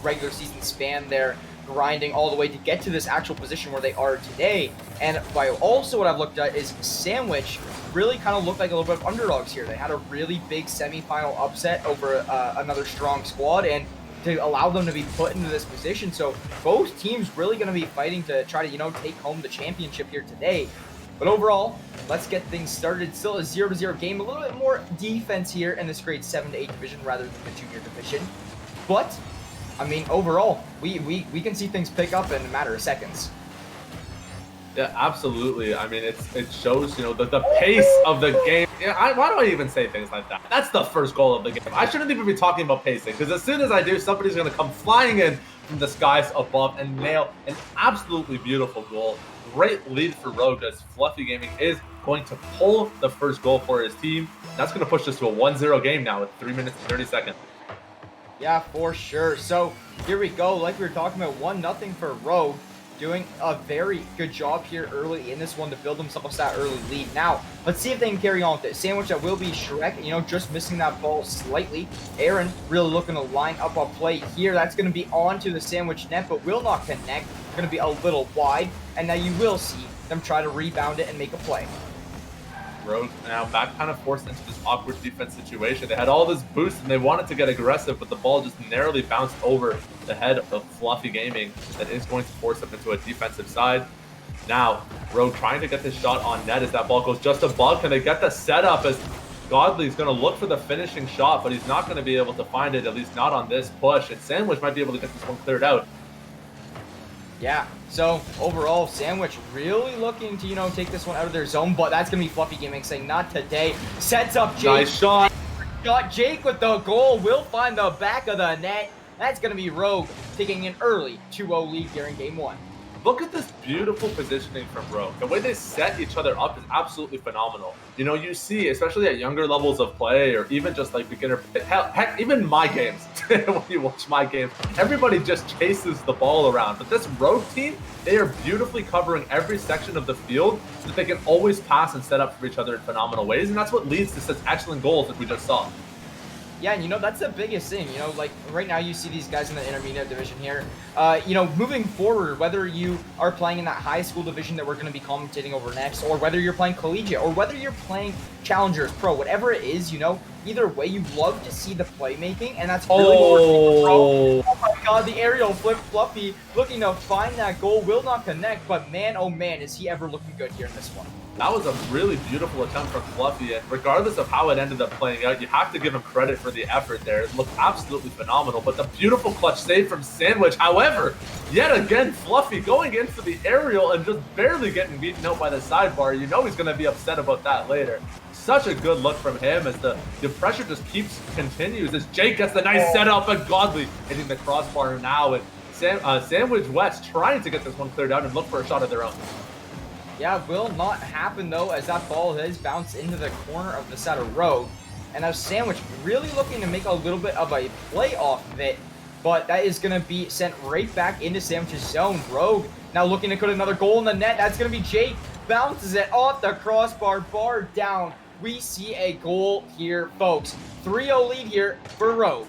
regular season span there, grinding all the way to get to this actual position where they are today. And by also what I've looked at is Sandwich really kind of looked like a little bit of underdogs here. They had a really big semifinal upset over another strong squad, and to allow them to be put into this position. So both teams really going to be fighting to try to, take home the championship here today. But overall, let's get things started. Still a 0-0 game, a little bit more defense here in this grade 7 to 8 division rather than the junior division. But, I mean, overall, we can see things pick up in a matter of seconds. Yeah, absolutely. I mean, it shows, the pace of the game. Yeah, why do I even say things like that? That's the first goal of the game. I shouldn't even be talking about pacing, because as soon as I do, somebody's going to come flying in from the skies above and nail an absolutely beautiful goal. Great lead for Rogue, as Fluffy Gaming is going to pull the first goal for his team. That's going to push us to a 1-0 game now with 3 minutes and 30 seconds. Yeah, for sure. So here we go. Like we were talking about, 1-0 for Rogue. Doing a very good job here early in this one to build themselves that early lead. Now, let's see if they can carry on with it. Sandwich, that will be Shrek, just missing that ball slightly. Aaron really looking to line up a play here. That's going to be onto the Sandwich net, but will not connect. Going to be a little wide, and now you will see them try to rebound it and make a play. Rogue now back kind of forced into this awkward defense situation. They had all this boost and they wanted to get aggressive, but the ball just narrowly bounced over the head of Fluffy Gaming. That is going to force them into a defensive side. Now, Rogue trying to get this shot on net as that ball goes just above. Can they get the setup as Godley's going to look for the finishing shot, but he's not going to be able to find it, at least not on this push. And Sandwich might be able to get this one cleared out. Yeah, so overall, Sandwich really looking to, take this one out of their zone, but that's going to be Fluffy Gaming saying, not today. Sets up Jake. Nice shot. Jake with the goal. Will find the back of the net. That's going to be Rogue taking an early 2-0 lead here in Game 1. Look at this beautiful positioning from Rogue. The way they set each other up is absolutely phenomenal. You see, especially at younger levels of play, or even just like beginner, heck, even my games, when you watch my games, everybody just chases the ball around. But this Rogue team, they are beautifully covering every section of the field so that they can always pass and set up for each other in phenomenal ways. And that's what leads to such excellent goals that we just saw. Yeah, and that's the biggest thing, like right now you see these guys in the intermediate division here, moving forward, whether you are playing in that high school division that we're going to be commentating over next, or whether you're playing collegiate, or whether you're playing challengers, pro, whatever it is, either way, you love to see the playmaking, and that's really what we're seeing, pro. Oh my god, the aerial flip Fluffy looking to find that goal, will not connect, but man, oh man, is he ever looking good here in this one. That was a really beautiful attempt from Fluffy, and regardless of how it ended up playing out, you have to give him credit for the effort there. It looked absolutely phenomenal, but the beautiful clutch save from Sandwich. However, yet again, Fluffy going in for the aerial and just barely getting beaten out by the sidebar. He's going to be upset about that later. Such a good look from him as the pressure just continues as Jake gets the nice setup, and Godley hitting the crossbar now, and Sandwich West trying to get this one cleared out and look for a shot of their own. Yeah, will not happen though, as that ball has bounced into the corner of the set of Rogue. And now Sandwich really looking to make a little bit of a play off of it, but that is going to be sent right back into Sandwich's zone. Rogue now looking to put another goal in the net. That's going to be Jake. Bounces it off the crossbar, bar down. We see a goal here, folks. 3-0 lead here for Rogue.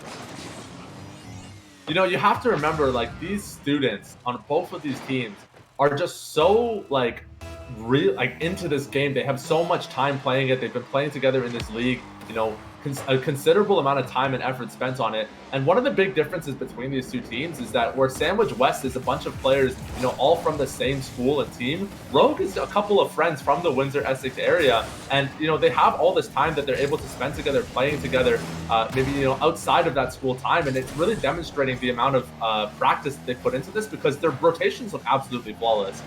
You have to remember, these students on both of these teams are just so, into this game. They have so much time playing it. They've been playing together in this league, a considerable amount of time and effort spent on it. And one of the big differences between these two teams is that where Sandwich West is a bunch of players, all from the same school and team, Rogue is a couple of friends from the Windsor, Essex area. And, they have all this time that they're able to spend together, playing together, maybe, outside of that school time. And it's really demonstrating the amount of practice they put into this, because their rotations look absolutely flawless.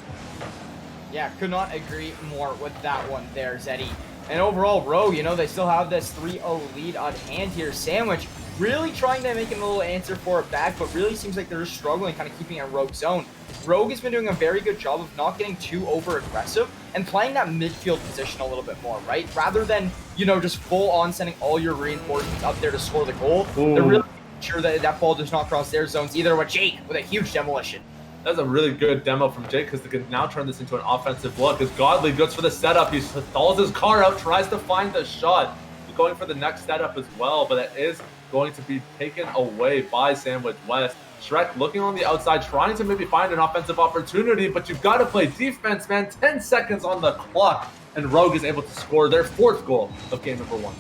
Yeah, could not agree more with that one there, Zeddy. And overall, Rogue, they still have this 3-0 lead on hand here. Sandwich really trying to make a little answer for it back, but really seems like they're just struggling, kind of keeping it in Rogue's zone. Rogue has been doing a very good job of not getting too over-aggressive and playing that midfield position a little bit more, right? Rather than, just full-on sending all your reinforcements up there to score the goal. Ooh. They're really sure that that ball does not cross their zones either, with Jake with a huge demolition. That's a really good demo from Jake, because they can now turn this into an offensive look as Godley goes for the setup. He stalls his car out, tries to find the shot. going for the next setup as well, but it is going to be taken away by Sandwich West. Shrek looking on the outside, trying to maybe find an offensive opportunity, but you've got to play defense, man. 10 seconds on the clock, and Rogue is able to score their 4th goal of game number 1.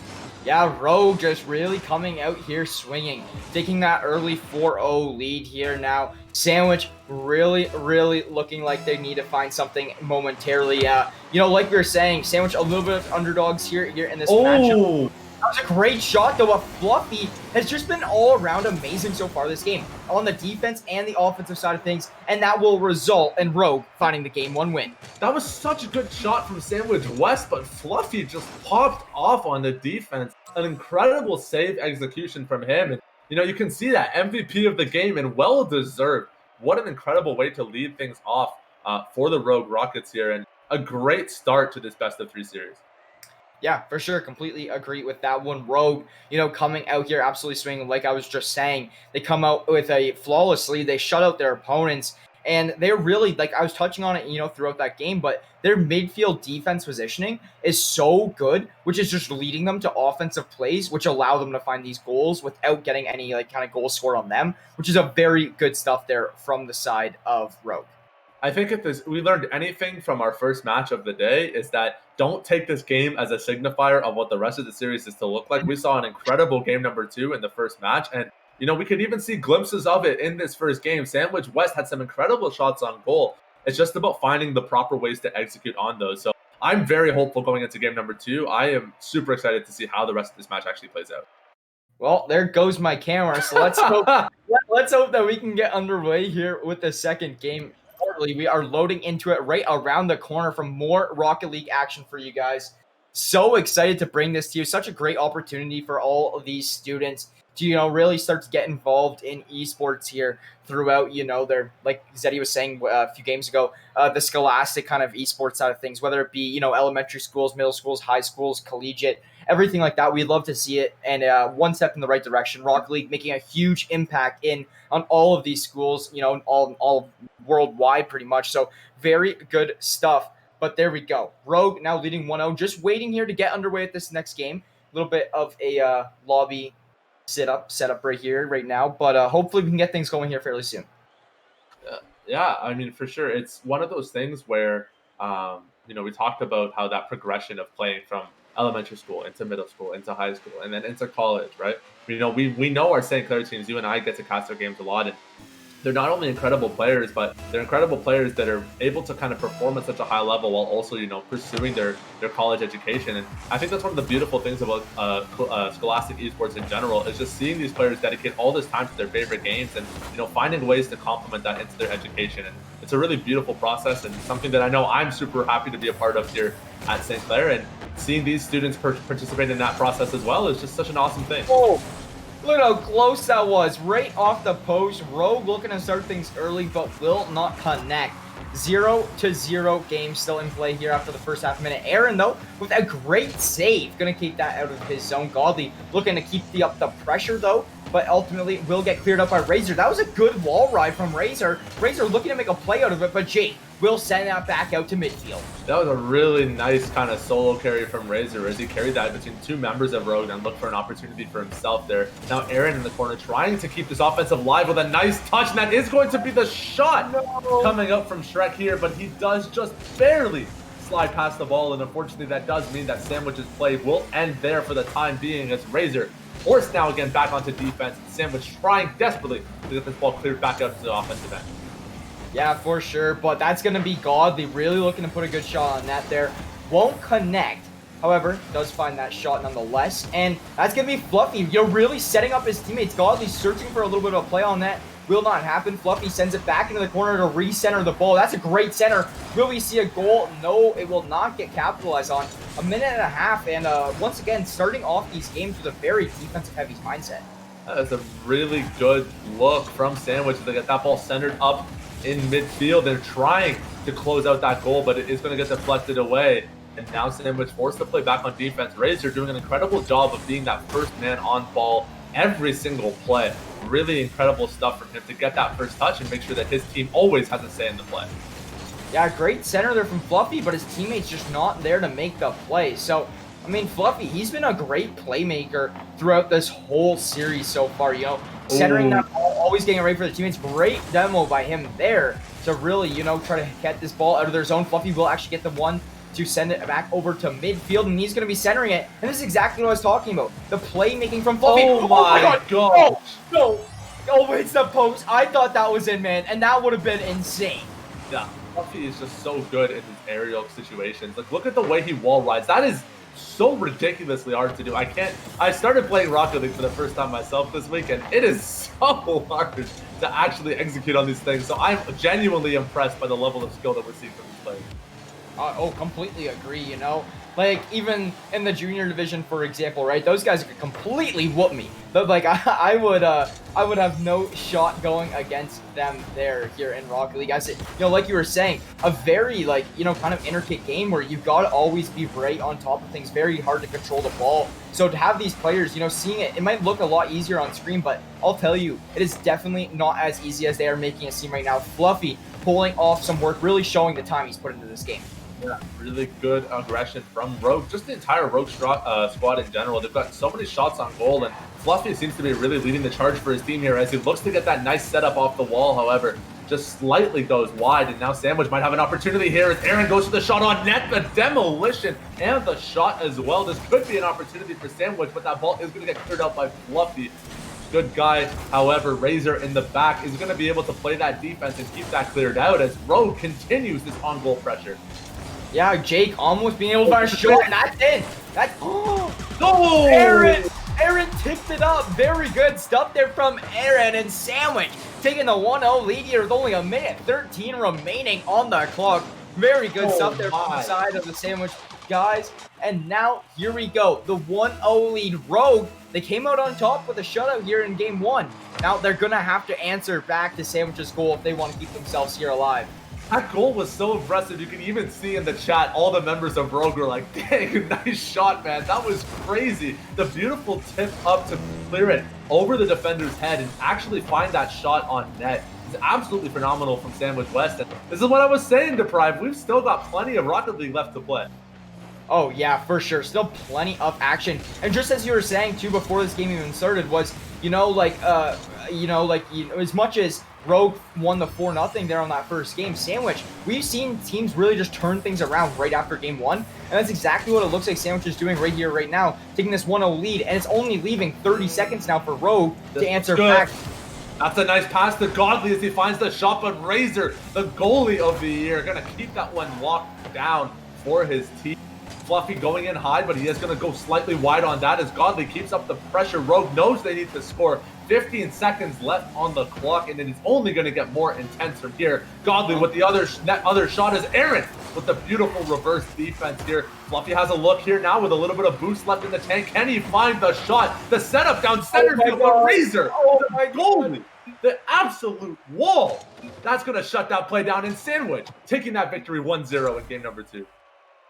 Yeah, Rogue just really coming out here swinging, taking that early 4-0 lead here now. Sandwich really looking like they need to find something momentarily. Like we were saying, Sandwich a little bit of underdogs here in this matchup. That was a great shot, though. But Fluffy has just been all around amazing so far this game on the defense and the offensive side of things, and that will result in Rogue finding the Game 1 win. That was such a good shot from Sandwich West, but Fluffy just popped off on the defense. An incredible save execution from him. And, you can see that MVP of the game, and well-deserved. What an incredible way to lead things off for the Rogue Rockets here, and a great start to this best-of-3 series. Yeah, for sure. Completely agree with that one. Rogue, coming out here absolutely swinging. Like I was just saying, they come out with a flawless lead. They shut out their opponents. And they're really, like I was touching on it, throughout that game, but their midfield defense positioning is so good, which is just leading them to offensive plays, which allow them to find these goals without getting any kind of goal scored on them, which is a very good stuff there from the side of Rogue. I think if we learned anything from our first match of the day, is that don't take this game as a signifier of what the rest of the series is to look like. We saw an incredible game number 2 in the first match, and we could even see glimpses of it in this first game. Sandwich West had some incredible shots on goal. It's just about finding the proper ways to execute on those. So I'm very hopeful going into game number 2. I am super excited to see how the rest of this match actually plays out. Well, there goes my camera. So let's hope, let's hope that we can get underway here with the second game. We are loading into it right around the corner from more Rocket League action for you guys. So excited to bring this to you. Such a great opportunity for all of these students to, really start to get involved in esports here throughout, their, like Zeddy was saying a few games ago, the scholastic kind of esports side of things, whether it be, elementary schools, middle schools, high schools, collegiate, everything like that. We'd love to see it. And one step in the right direction. Rocket League making a huge impact on all of these schools, all worldwide pretty much. So very good stuff. But there we go. Rogue now leading 1-0. Just waiting here to get underway at this next game. A little bit of a lobby setup right here, right now. But hopefully we can get things going here fairly soon. Yeah, I mean, for sure. It's one of those things where, we talked about how that progression of playing from elementary school into middle school into high school and then into college, right? We know our St. Clair teams. You and I get to cast their games a lot, and they're not only incredible players, but they're incredible players that are able to kind of perform at such a high level while also, pursuing their college education. And I think that's one of the beautiful things about scholastic esports in general, is just seeing these players dedicate all this time to their favorite games and, finding ways to complement that into their education. And it's a really beautiful process, and something that I know I'm super happy to be a part of here at St. Clair. And seeing these students participate in that process as well is just such an awesome thing. Oh. Look how close that was. Right off the post. Rogue looking to start things early, but will not connect. 0-0 game still in play here after the first half minute. Aaron, though, with a great save. Going to keep that out of his zone. Godly looking to keep up the pressure, though, but ultimately will get cleared up by Razor. That was a good wall ride from Razor. Razor looking to make a play out of it, but Jake will send that back out to midfield. That was a really nice kind of solo carry from Razor as he carried that between two members of Rogue and looked for an opportunity for himself there. Now Aaron in the corner trying to keep this offense alive with a nice touch, and that is going to be the shot coming up from Shrek here, but he does just barely slide past the ball, and unfortunately that does mean that Sandwich's play will end there for the time being, as Razor forced now again back onto defense. Sandwich trying desperately to get this ball cleared back out to the offensive end. Yeah, for sure, but that's going to be Godly really looking to put a good shot on that there. Won't connect, however, does find that shot nonetheless, and that's going to be Fluffy, really setting up his teammates. Godly searching for a little bit of a play on that. Will not happen. Fluffy sends it back into the corner to recenter the ball. That's a great center. Will we see a goal? No, it will not get capitalized on. A minute and a half, and once again, starting off these games with a very defensive-heavy mindset. That's a really good look from Sandwich to get that ball centered up in midfield. They're trying to close out that goal, but it is going to get deflected away. And now Sandwich forced to play back on defense. Razor doing an incredible job of being that first man on ball every single play. Really incredible stuff from him to get that first touch and make sure that his team always has a say in the play. Yeah, great center there from Fluffy, but his teammates just not there to make the play. So I mean, Fluffy, he's been a great playmaker throughout this whole series so far. Centering that ball, always getting it right for the teammates. Great demo by him there to really, try to get this ball out of their zone. Fluffy will actually get the one to send it back over to midfield, and he's going to be centering it. And this is exactly what I was talking about. The playmaking from Fluffy. Oh my god! Oh, no! Oh, it's the post. I thought that was in, man, and that would have been insane. Yeah, Fluffy is just so good in his aerial situations. Like, look at the way he wall rides. That is so ridiculously hard to do. I started playing Rocket League for the first time myself this week, and it is so hard to actually execute on these things. So I'm genuinely impressed by the level of skill that we're seeing from these players. Completely agree, Like, even in the junior division, for example, right? Those guys could completely whoop me. But, like, I would have no shot going against them here in Rocket League. Like you were saying, a very, kind of intricate game where you got to always be right on top of things. Very hard to control the ball. So to have these players, seeing it might look a lot easier on screen, but I'll tell you, it is definitely not as easy as they are making it seem right now. Fluffy pulling off some work, really showing the time he's put into this game. Yeah, really good aggression from Rogue. Just the entire Rogue squad in general. They've got so many shots on goal, and Fluffy seems to be really leading the charge for his team here as he looks to get that nice setup off the wall. However, just slightly goes wide, and now Sandwich might have an opportunity here as Aaron goes for the shot on net. The demolition and the shot as well. This could be an opportunity for Sandwich, but that ball is going to get cleared out by Fluffy. Good guy. However, Razor in the back is going to be able to play that defense and keep that cleared out as Rogue continues this on-goal pressure. Yeah, Jake almost being able to find a shot, and that's in. No! Aaron tipped it up. Very good stuff there from Aaron, and Sandwich taking the 1-0 lead here with only a minute 13 remaining on the clock. Very good stuff there from the side of the Sandwich guys. And now, here we go. The 1-0 lead. Rogue, they came out on top with a shutout here in game one. Now, they're going to have to answer back to Sandwich's goal if they want to keep themselves here alive. That goal was so impressive. You can even see in the chat, all the members of Rogue were like, dang, nice shot, man. That was crazy. The beautiful tip up to clear it over the defender's head and actually find that shot on net is absolutely phenomenal from Sandwich West. And this is what I was saying, Deprive. We've still got plenty of Rocket League left to play. Oh, yeah, for sure. Still plenty of action. And just as you were saying, too, before this game even started was, as much as Rogue won the 4-0 there on that first game, Sandwich, we've seen teams really just turn things around right after game one. And that's exactly what it looks like Sandwich is doing right here, right now, taking this 1-0 lead. And it's only leaving 30 seconds now for Rogue to answer back. That's a nice pass to Godly as he finds the shot, but Razor, the goalie of the year, going to keep that one locked down for his team. Fluffy going in high, but he is going to go slightly wide on that as Godly keeps up the pressure. Rogue knows they need to score. 15 seconds left on the clock, and it is only going to get more intense from here. Godly with the other shot is Aaron with the beautiful reverse defense here. Fluffy has a look here now with a little bit of boost left in the tank. Can he find the shot? The setup down center field for Razor. The goalie. The absolute wall. That's going to shut that play down in Sandwich, taking that victory 1-0 in game number 2.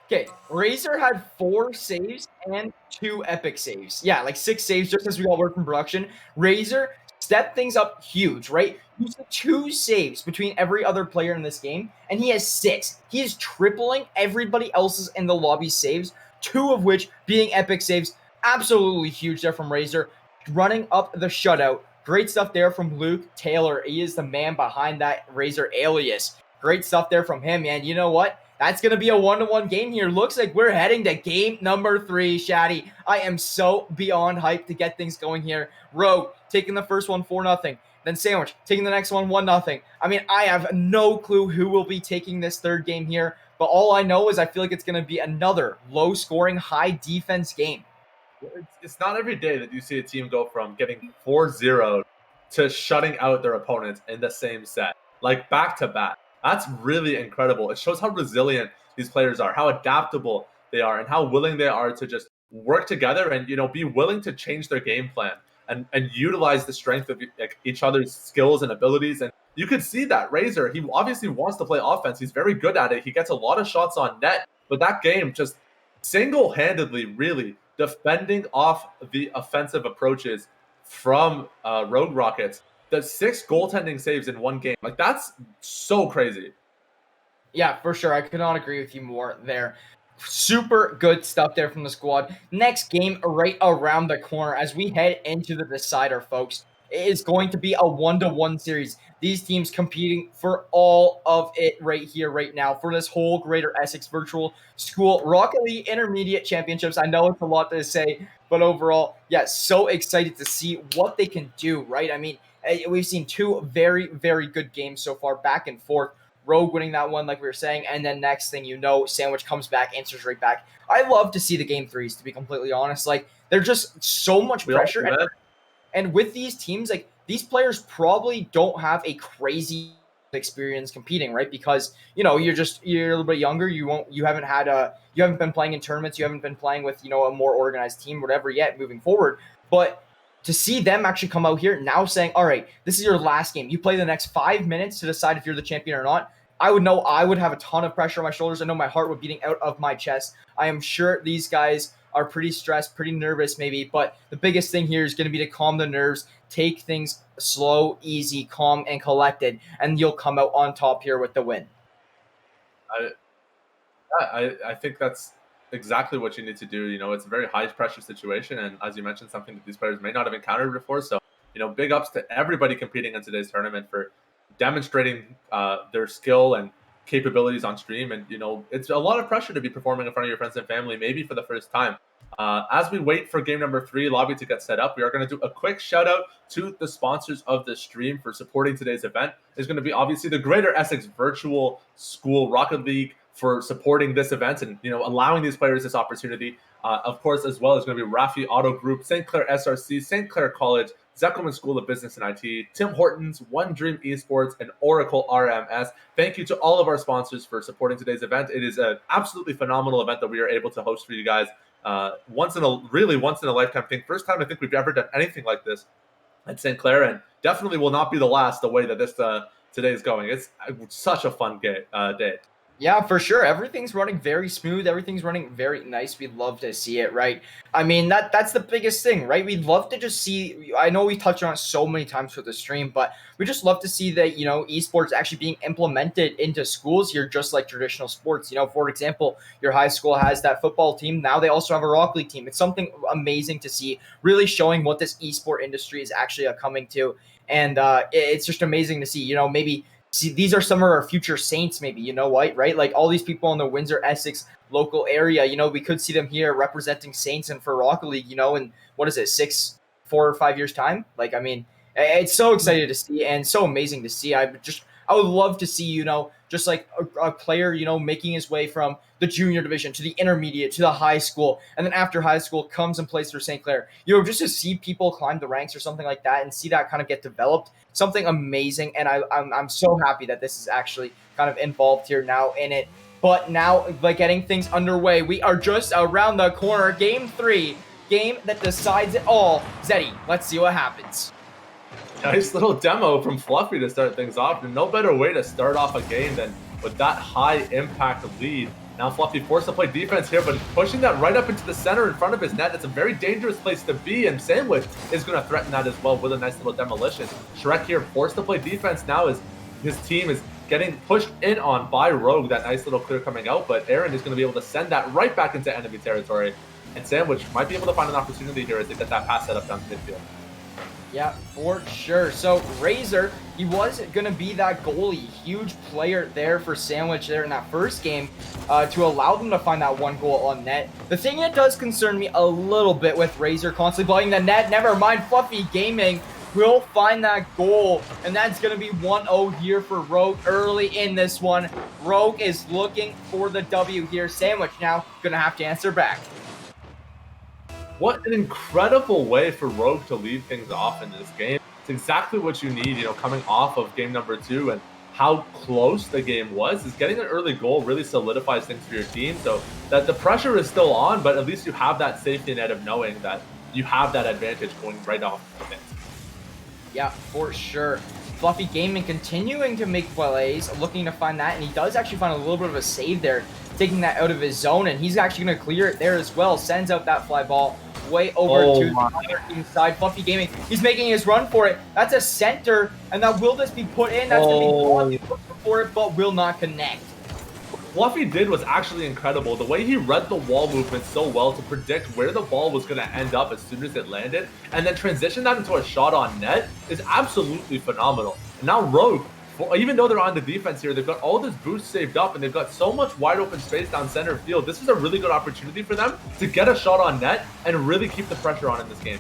Okay, Razor had 4 saves and 2 epic saves. Yeah, like 6 saves just as we all work from production. Razor stepped things up huge, right? Used 2 saves between every other player in this game, and he has 6. He is tripling everybody else's in the lobby saves, 2 of which being epic saves. Absolutely huge there from Razor. Running up the shutout. Great stuff there from Luke Taylor. He is the man behind that Razor alias. Great stuff there from him, man. You know what? That's going to be a 1-1 game here. Looks like we're heading to game number 3, Shaddy. I am so beyond hyped to get things going here. Rogue taking the first one 4-0. Then Sandwich taking the next one 1-0. I mean, I have no clue who will be taking this third game here, but all I know is I feel like it's going to be another low-scoring, high-defense game. It's not every day that you see a team go from getting 4-0 to shutting out their opponents in the same set, like back-to-back. That's really incredible. It shows how resilient these players are, how adaptable they are, and how willing they are to just work together and, be willing to change their game plan and utilize the strength of each other's skills and abilities. And you could see that Razor, he obviously wants to play offense. He's very good at it. He gets a lot of shots on net, but that game just single-handedly really defending off the offensive approaches from Rogue Rockets. The 6 goaltending saves in one game. Like, that's so crazy. Yeah, for sure. I could not agree with you more there. Super good stuff there from the squad. Next game right around the corner as we head into the decider, folks. It is going to be a 1-1 series. These teams competing for all of it right here, right now, for this whole Greater Essex Virtual School Rocket League Intermediate Championships. I know it's a lot to say, but overall, yeah, so excited to see what they can do, right? I mean, we've seen two very, very good games so far, back and forth. Rogue winning that one, like we were saying, and then next thing you know, Sandwich comes back, answers right back. I love to see the game threes, to be completely honest. Like, they're just so much pressure. And with these teams, like, these players probably don't have a crazy experience competing, right? Because, you know, you're a little bit younger. You haven't been playing in tournaments. You haven't been playing with, you know, a more organized team, whatever yet moving forward. But to see them actually come out here now saying, all right, this is your last game. You play the next 5 minutes to decide if you're the champion or not. I would have a ton of pressure on my shoulders. I know my heart would beating out of my chest. I am sure these guys are pretty stressed, pretty nervous maybe, but the biggest thing here is going to be to calm the nerves, take things slow, easy, calm, and collected, and you'll come out on top here with the win. I think that's exactly what you need to do. You know, it's a very high pressure situation, and as you mentioned, something that these players may not have encountered before. So, you know, big ups to everybody competing in today's tournament for demonstrating their skill and capabilities on stream. And, you know, it's a lot of pressure to be performing in front of your friends and family, maybe for the first time. As we wait for game number 3, lobby to get set up, we are going to do a quick shout out to the sponsors of the stream for supporting today's event. Is going to be obviously the Greater Essex Virtual School Rocket League for supporting this event and, you know, allowing these players this opportunity. Of course, as well, is going to be Rafi Auto Group, St. Clair SRC, St. Clair College, Zeckelman School of Business and IT, Tim Hortons, One Dream Esports, and Oracle RMS. Thank you to all of our sponsors for supporting today's event. It is an absolutely phenomenal event that we are able to host for you guys. Once in a lifetime thing. First time I think we've ever done anything like this at St. Clair, and definitely will not be the last. The way that this today is going, it's such a fun day. Yeah, for sure. Everything's running very smooth. Everything's running very nice. We'd love to see it, right? I mean, that's the biggest thing, right? We'd love to just see, I know we touched on it so many times for the stream, but we just love to see that, you know, esports actually being implemented into schools here, just like traditional sports. You know, for example, your high school has that football team. Now they also have a Rock League team. It's something amazing to see, really showing what this esport industry is actually coming to. And it's just amazing to see, you know, maybe see, these are some of our future Saints, maybe, you know what, right? Like all these people in the Windsor, Essex local area, you know, we could see them here representing Saints and for Rocket League, you know, in what is it, 4 or 5 years time? Like, I mean, it's so excited to see and so amazing to see. I would love to see, you know, just like a player, you know, making his way from the junior division to the intermediate to the high school, and then after high school comes and plays for St. Clair. You know, just to see people climb the ranks or something like that and see that kind of get developed, something amazing. And I'm so happy that this is actually kind of involved here now in it. But now, like, getting things underway, we are just around the corner. Game 3, game that decides it all. Zeddy, let's see what happens. Nice little demo from Fluffy to start things off. And no better way to start off a game than with that high impact lead. Now Fluffy forced to play defense here, but pushing that right up into the center in front of his net. It's a very dangerous place to be, and Sandwich is going to threaten that as well with a nice little demolition. Shrek here forced to play defense now as his team is getting pushed in on by Rogue. That nice little clear coming out, but Aaron is going to be able to send that right back into enemy territory. And Sandwich might be able to find an opportunity here as they get that pass set up down to midfield. Yeah, for sure. So Razor, he was going to be that goalie, huge player there for Sandwich there in that first game to allow them to find that one goal on net. The thing that does concern me a little bit with Razor constantly blowing the net, never mind, Fluffy Gaming will find that goal, and that's going to be 1-0 here for Rogue early in this one. Rogue is looking for the W here. Sandwich now going to have to answer back. What an incredible way for Rogue to lead things off in this game. It's exactly what you need, you know, coming off of game number 2 and how close the game was. Is getting an early goal really solidifies things for your team, so that the pressure is still on, but at least you have that safety net of knowing that you have that advantage going right off of it. Yeah, for sure. Fluffy Gaming continuing to make plays, looking to find that, and he does actually find a little bit of a save there, taking that out of his zone, and he's actually going to clear it there as well. Sends out that fly ball way over to the other team side. Fluffy Gaming, he's making his run for it. That's a center, and now will this be put in? That's going to be looking for it, but will not connect. Fluffy did was actually incredible. The way he read the wall movement so well to predict where the ball was going to end up as soon as it landed, and then transition that into a shot on net is absolutely phenomenal. And now Rogue, even though they're on the defense here, they've got all this boost saved up, and they've got so much wide open space down center field. This is a really good opportunity for them to get a shot on net and really keep the pressure on in this game.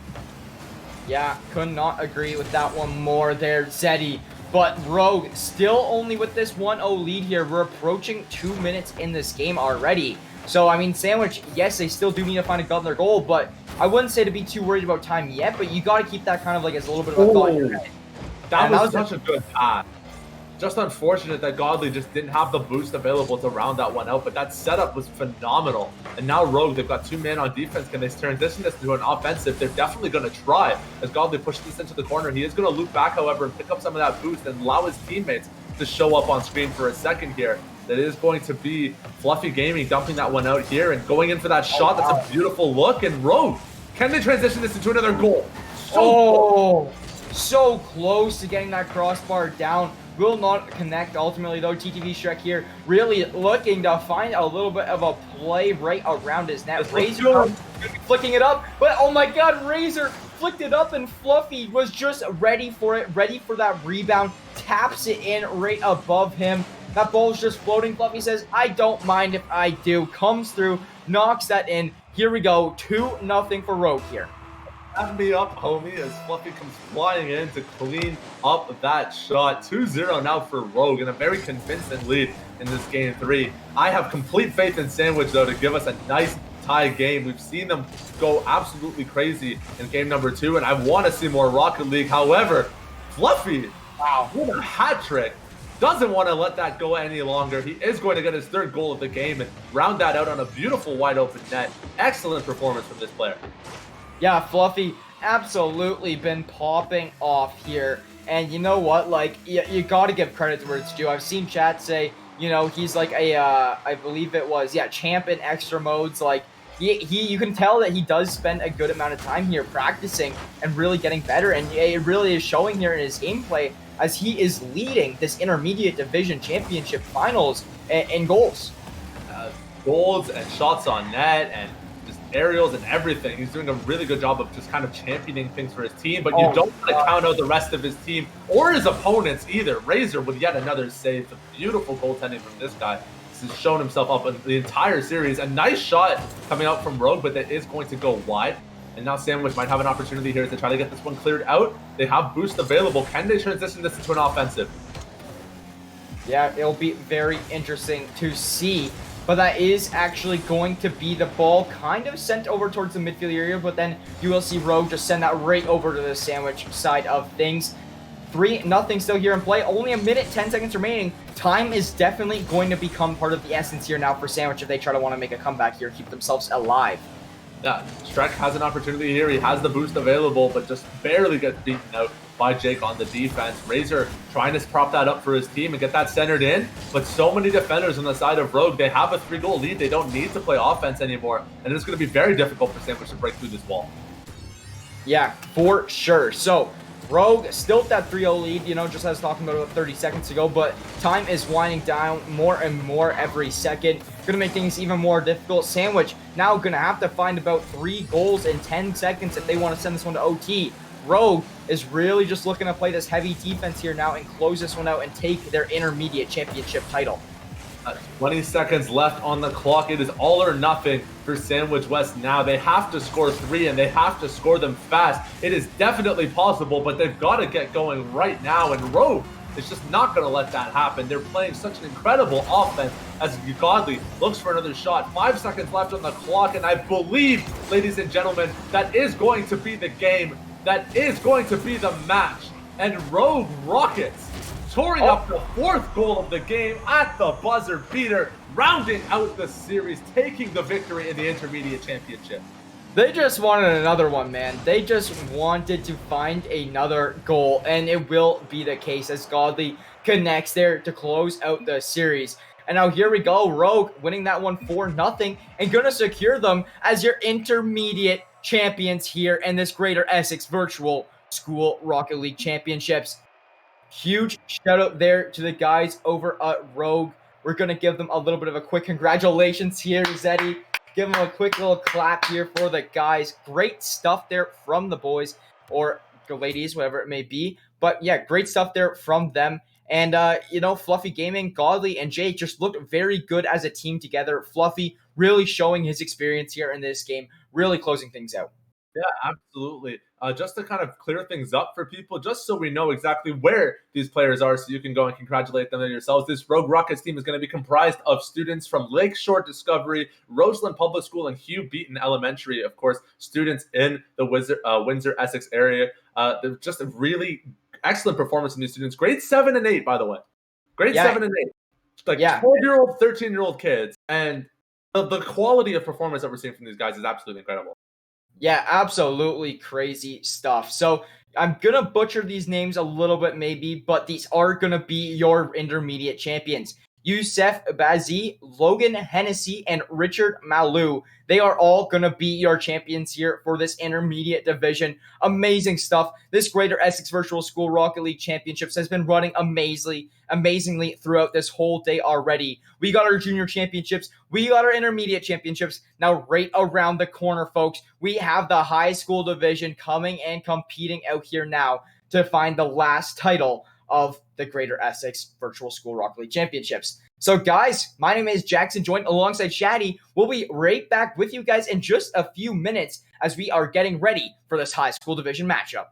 Yeah, could not agree with that one more there, Zeddy. But Rogue still only with this 1-0 lead here. We're approaching 2 minutes in this game already. So, I mean, Sandwich, yes, they still do need to find a gut in their goal, but I wouldn't say to be too worried about time yet, but you got to keep that kind of like as a little bit of a thought in your head. That was such a good pass. Just unfortunate that Godly just didn't have the boost available to round that one out, but that setup was phenomenal. And now Rogue, they've got 2 men on defense. Can they transition this to an offensive? They're definitely going to try as Godly pushes this into the corner. He is going to loop back, however, and pick up some of that boost and allow his teammates to show up on screen for a second here. That is going to be Fluffy Gaming dumping that one out here and going in for that shot. That's a beautiful look. And Rogue, can they transition this into another goal? So close to getting that crossbar down. Will not connect ultimately though. TTV Shrek here really looking to find a little bit of a play right around his net. Razor flicking it up, but oh my god, Razor flicked it up and Fluffy was just ready for it, ready for that rebound, taps it in right above him. That ball's just floating. Fluffy says, I don't mind if I do. Comes through, knocks that in. Here we go, 2-0 for Rogue here. Have me up, homie, as Fluffy comes flying in to clean up that shot. 2-0 now for Rogue, and a very convincing lead in this game 3. I have complete faith in Sandwich, though, to give us a nice tie game. We've seen them go absolutely crazy in game number 2, and I want to see more Rocket League. However, Fluffy, wow, what a hat trick. Doesn't want to let that go any longer. He is going to get his 3rd goal of the game and round that out on a beautiful wide open net. Excellent performance from this player. Yeah, Fluffy absolutely been popping off here. And you know what? Like, you got to give credit to where it's due. I've seen chat say, you know, he's like a, I believe it was, champ in extra modes. Like, you can tell that he does spend a good amount of time here practicing and really getting better. And it really is showing here in his gameplay as he is leading this Intermediate Division Championship Finals in goals. Goals and shots on net and aerials and everything. He's doing a really good job of just kind of championing things for his team, but you don't want to count out the rest of his team or his opponents either. Razor with yet another save. A beautiful goaltending from this guy. This has shown himself up in the entire series. A nice shot coming out from Rogue, but that is going to go wide. And now Sandwich might have an opportunity here to try to get this one cleared out. They have boost available. Can they transition this into an offensive? Yeah, it'll be very interesting to see. But that is actually going to be the ball kind of sent over towards the midfield area, but then you will see Rogue just send that right over to the Sandwich side of things. 3-0 still here in play. Only a minute, 10 seconds remaining. Time is definitely going to become part of the essence here now for Sandwich if they try to want to make a comeback here, keep themselves alive. Yeah, Shrek has an opportunity here. He has the boost available, but just barely gets beaten out by Jake on the defense. Razor trying to prop that up for his team and get that centered in, but so many defenders on the side of Rogue. They have a 3-goal lead. They don't need to play offense anymore, and it's going to be very difficult for Sandwich to break through this wall. Yeah, for sure. So Rogue still at that 3-0 lead, you know, just as talking about 30 seconds ago, but time is winding down more and more every second. Gonna make things even more difficult. Sandwich now gonna have to find about 3 goals in 10 seconds if they want to send this one to OT. Rogue is really just looking to play this heavy defense here now and close this one out and take their Intermediate Championship title. 20 seconds left on the clock. It is all or nothing for Sandwich West now. They have to score 3, and they have to score them fast. It is definitely possible, but they've got to get going right now, and Rogue is just not going to let that happen. They're playing such an incredible offense as Godly looks for another shot. 5 seconds left on the clock, and I believe, ladies and gentlemen, that is going to be the game. That is going to be the match. And Rogue Rockets scoring up the 4th goal of the game at the buzzer beater, rounding out the series, taking the victory in the Intermediate Championship. They just wanted another one, man. They just wanted to find another goal, and it will be the case as Godly connects there to close out the series. And now here we go, Rogue winning that one 4-0 and gonna secure them as your Intermediate champions here in this Greater Essex Virtual School Rocket League Championships. Huge shout out there to the guys over at Rogue. we're going to give them a little bit of a quick congratulations here, Zeddy. Give them a quick little clap here for the guys. Great stuff there from the boys, or the ladies, whatever it may be. But yeah, great stuff there from them. And, Fluffy Gaming, Godly, and Jake just looked very good as a team together. Fluffy really showing his experience here in this game, really closing things out. Yeah, absolutely. Just to kind of clear things up for people, just so we know exactly where these players are, so you can go and congratulate them yourselves. This Rogue Rockets team is going to be comprised of students from Lakeshore Discovery, Roseland Public School, and Hugh Beaton Elementary. Of course, students in the Windsor, Essex area. They're just a really excellent performance in these students. Grades 7 and 8, by the way. Grades 7 and 8. Like 12-year-old, 13-year-old kids. And the quality of performance that we're seeing from these guys is absolutely incredible. Yeah, absolutely crazy stuff. So I'm going to butcher these names a little bit maybe, but these are going to be your intermediate champions. Youssef Bazi, Logan Hennessy, and Richard Malou. They are all going to be your champions here for this intermediate division. Amazing stuff. This Greater Essex Virtual School Rocket League Championships has been running amazingly throughout this whole day already. We got our junior championships. We got our intermediate championships. Now, right around the corner, folks, we have the high school division coming and competing out here now to find the last title of the Greater Essex Virtual School Rocket League Championships. So, guys, my name is Jackson, joined alongside Shaddy. We'll be right back with you guys in just a few minutes as we are getting ready for this high school division matchup.